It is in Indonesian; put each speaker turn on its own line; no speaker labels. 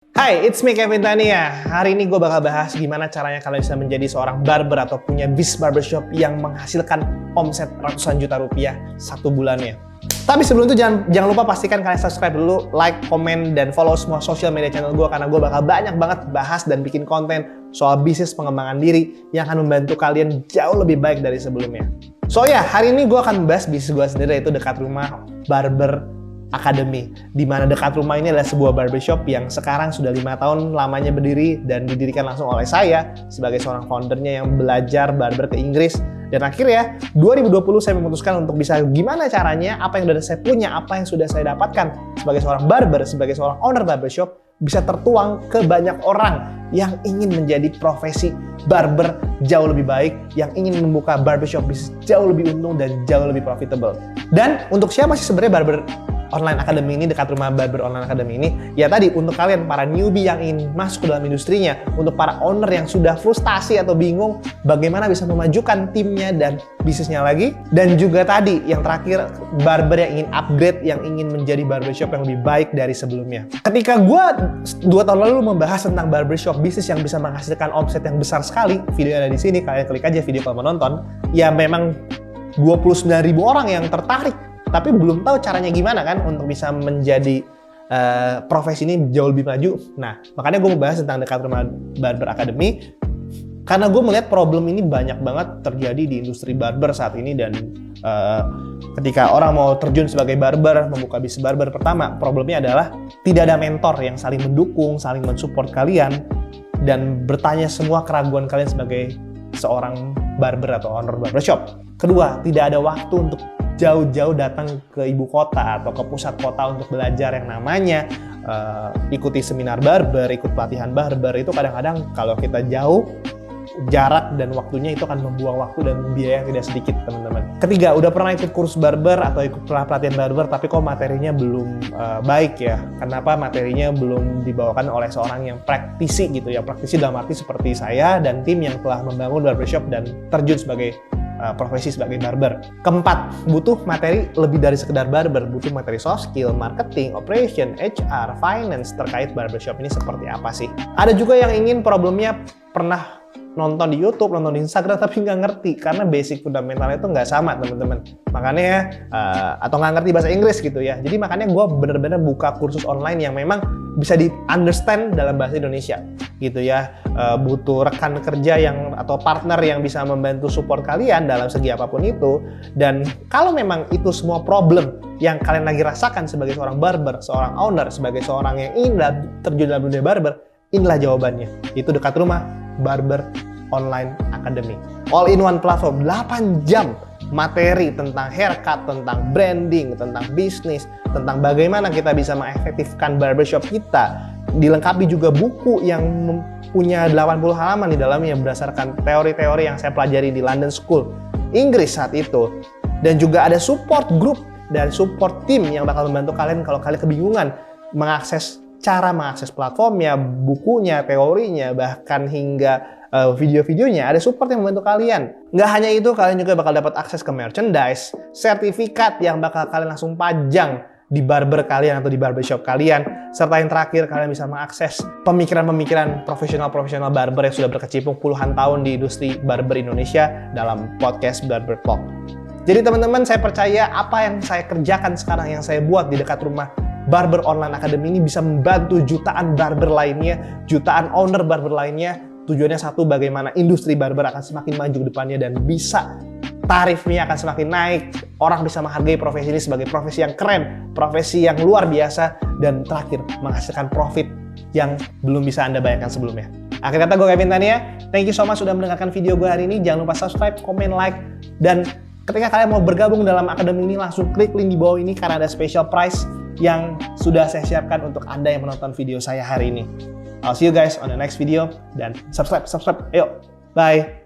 Hai, it's me Kevin Tania. Hari ini gue bakal bahas gimana caranya kalian bisa menjadi seorang barber atau punya bis barbershop yang menghasilkan omset ratusan juta rupiah satu bulannya. Tapi sebelum itu jangan lupa pastikan kalian subscribe dulu, like, komen, dan follow semua social media channel gue karena gue bakal banyak banget bahas dan bikin konten soal bisnis pengembangan diri yang akan membantu kalian jauh lebih baik dari sebelumnya. So ya, hari ini gue akan membahas bisnis gue sendiri, yaitu Dekat Rumah Barber Academy, di mana Dekat Rumah ini adalah sebuah barbershop yang sekarang sudah 5 tahun lamanya berdiri dan didirikan langsung oleh saya sebagai seorang foundernya yang belajar barber ke Inggris. Dan akhirnya 2020 saya memutuskan untuk bisa gimana caranya apa yang sudah saya punya, apa yang sudah saya dapatkan sebagai seorang barber, sebagai seorang owner barbershop bisa tertuang ke banyak orang yang ingin menjadi profesi barber jauh lebih baik, yang ingin membuka barbershop bisnis jauh lebih untung dan jauh lebih profitable. Dan untuk siapa sih sebenarnya barber online academy ini, Dekat Rumah Barber Online Academy ini? Ya tadi, untuk kalian para newbie yang ingin masuk ke dalam industrinya, untuk para owner yang sudah frustasi atau bingung bagaimana bisa memajukan timnya dan bisnisnya lagi, dan juga tadi yang terakhir, barber yang ingin upgrade, yang ingin menjadi barbershop yang lebih baik dari sebelumnya. Ketika gue 2 tahun lalu membahas tentang barbershop bisnis yang bisa menghasilkan omset yang besar sekali, video ada di sini, kalian klik aja video kalau mau nonton. Ya memang 29.000 orang yang tertarik, tapi belum tahu caranya gimana kan untuk bisa menjadi profesi ini jauh lebih maju. Nah, makanya gue mau bahas tentang Dekat Rumah Barber Academy karena gue melihat problem ini banyak banget terjadi di industri barber saat ini. Dan ketika orang mau terjun sebagai barber, membuka bisnis barber, pertama problemnya adalah tidak ada mentor yang saling mendukung, saling mensupport kalian dan bertanya semua keraguan kalian sebagai seorang barber atau owner barbershop. Kedua, tidak ada waktu untuk jauh-jauh datang ke ibu kota atau ke pusat kota untuk belajar yang namanya ikuti seminar barber, ikut pelatihan barber. Itu kadang-kadang kalau kita jauh, jarak dan waktunya itu akan membuang waktu dan biaya yang tidak sedikit, teman-teman. Ketiga, udah pernah ikut kursus barber atau ikut pelatihan barber tapi kok materinya belum baik ya. Kenapa materinya belum dibawakan oleh seorang yang praktisi gitu ya. Praktisi dalam arti seperti saya dan tim yang telah membangun barbershop dan terjun sebagai profesi sebagai barber. Keempat, butuh materi lebih dari sekedar barber, butuh materi soft skill, marketing, operation, HR, finance terkait barbershop ini seperti apa sih. Ada juga yang ingin problemnya pernah nonton di YouTube, nonton di Instagram tapi nggak ngerti karena basic fundamentalnya itu nggak sama, teman-teman. Makanya atau nggak ngerti bahasa Inggris gitu ya. Jadi makanya gue bener-bener buka kursus online yang memang bisa di understand dalam bahasa Indonesia gitu ya. Butuh rekan kerja yang atau partner yang bisa membantu support kalian dalam segi apapun itu. Dan kalau memang itu semua problem yang kalian lagi rasakan sebagai seorang barber, seorang owner, sebagai seorang yang ingin terjun dalam dunia barber, inilah jawabannya. Itu Dekat Rumah Barber Online Academy. All in one platform, 8 jam materi tentang haircut, tentang branding, tentang bisnis, tentang bagaimana kita bisa mengefektifkan barbershop kita. Dilengkapi juga buku yang punya 80 halaman di dalamnya berdasarkan teori-teori yang saya pelajari di London School Inggris saat itu. Dan juga ada support group dan support team yang bakal membantu kalian kalau kalian kebingungan cara mengakses platformnya, bukunya, teorinya, bahkan hingga video-videonya. Ada support yang membantu kalian. Nggak hanya itu, kalian juga bakal dapat akses ke merchandise, sertifikat yang bakal kalian langsung pajang di barber kalian atau di barbershop kalian. Serta yang terakhir, kalian bisa mengakses pemikiran-pemikiran profesional-profesional barber yang sudah berkecimpung puluhan tahun di industri barber Indonesia dalam podcast Barber Talk. Jadi teman-teman, saya percaya apa yang saya kerjakan sekarang, yang saya buat di Dekat Rumah Barber Online Academy ini bisa membantu jutaan barber lainnya, jutaan owner barber lainnya. Tujuannya satu, bagaimana industri barber akan semakin maju ke depannya dan bisa tarifnya akan semakin naik. Orang bisa menghargai profesi ini sebagai profesi yang keren, profesi yang luar biasa, dan terakhir menghasilkan profit yang belum bisa Anda bayangkan sebelumnya. Akhir kata, gue Kevin Tania. Thank you so much sudah mendengarkan video gue hari ini. Jangan lupa subscribe, komen, like, dan ketika kalian mau bergabung dalam akademi ini, langsung klik link di bawah ini karena ada special price yang sudah saya siapkan untuk Anda yang menonton video saya hari ini. I'll see you guys on the next video dan subscribe. Ayo, bye.